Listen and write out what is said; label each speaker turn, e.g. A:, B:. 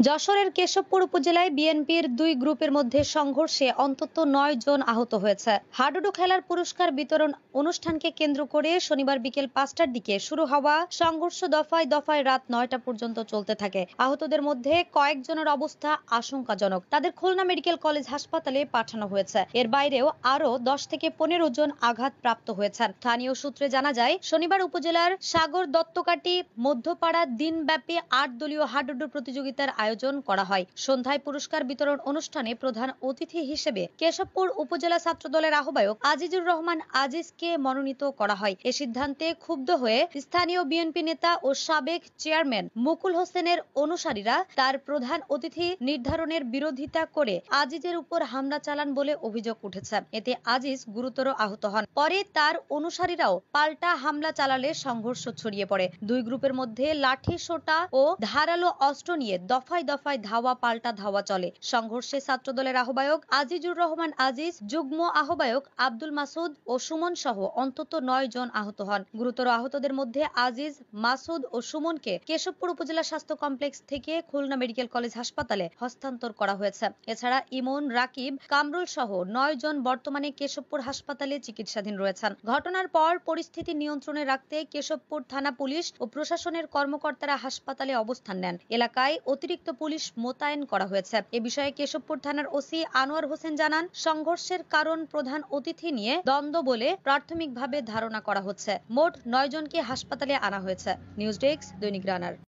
A: যশোরের কেশবপুর উপজেলায় বিএনপির দুই গ্রুপের মধ্যে সংঘর্ষে অন্তত ৯ জন আহত হয়েছে। হাডুডু খেলার পুরস্কার বিতরণ অনুষ্ঠানকে কেন্দ্র করে শনিবার বিকেল ৫টার দিকে শুরু হওয়া সংঘর্ষ দফায় দফায় রাত ৯টা পর্যন্ত চলতে থাকে। আহতদের মধ্যে কয়েকজনের অবস্থা আশঙ্কাজনক, তাদের খুলনা মেডিকেল কলেজ হাসপাতালে পাঠানো হয়েছে। এর বাইরেও আরো ১০ থেকে ১৫ জন আঘাতপ্রাপ্ত হয়েছেন। স্থানীয় সূত্রে জানা যায়, শনিবার উপজেলার সাগর দত্তকাটি মধ্যপাড়া দিনব্যাপী ৮ দলীয় হাডুডু প্রতিযোগিতার আয়োজন করা হয়। সন্ধ্যায় পুরস্কার বিতরণ অনুষ্ঠানে প্রধান অতিথি হিসেবে কেশবপুর উপজেলা ছাত্রদলের আহ্বায়ক আজিজুর রহমান আজিজকে মনোনীত করা হয়। এ সিদ্ধান্তে ক্ষুব্ধ হয়ে স্থানীয় বিএনপি নেতা ও সাবেক চেয়ারম্যান মুকুল হোসেনের অনুসারীরা তার প্রধান অতিথি নির্ধারণের বিরোধিতা করে আজিজের উপর হামলা চালান বলে অভিযোগ উঠেছে। এতে আজিজ গুরুতর আহত হন। পরে তার অনুসারীরাও পাল্টা হামলা চালালে সংঘর্ষ ছড়িয়ে পড়ে। দুই গ্রুপের মধ্যে লাঠি সোঁটা ও ধারালো অস্ত্র নিয়ে দফায় দফায় ধাওয়া পাল্টা ধাওয়া চলে। সংঘর্ষে ছাত্রদলের আহ্বায়ক আজিজুর রহমান আজিজ, যুগ্ম আহ্বায়ক আব্দুল মাসুদ ও সুমন সহ অন্তত ৯ জন আহত হন। গুরুতর আহতদের মধ্যে আজিজ, মাসুদ ও সুমনকে কেশবপুর উপজেলা স্বাস্থ্য কমপ্লেক্স থেকে খুলনা মেডিকেল কলেজ হাসপাতালে হস্তান্তর করা হয়েছে। এছাড়া ইমন, রাকিব, কামরুল সহ ৯ জন বর্তমানে কেশবপুর হাসপাতালে চিকিৎসাধীন রয়েছেন। ঘটনার পর পরিস্থিতি নিয়ন্ত্রণে রাখতে কেশবপুর থানা পুলিশ ও প্রশাসনের কর্মকর্তারা হাসপাতালে অবস্থান নেন। এলাকায় অতিরিক্ত পুলিশ মোতায়েন করা হয়েছে। এ বিষয়ে কেশবপুর থানার ওসি আনোয়ার হোসেন জানান, সংঘর্ষের কারণ প্রধান অতিথি নিয়ে দ্বন্দ্ব বলে প্রাথমিকভাবে ধারণা করা হচ্ছে। মোট ৯ জনকে হাসপাতালে আনা হয়েছে। নিউজ ডেস্ক, দৈনিক রানার।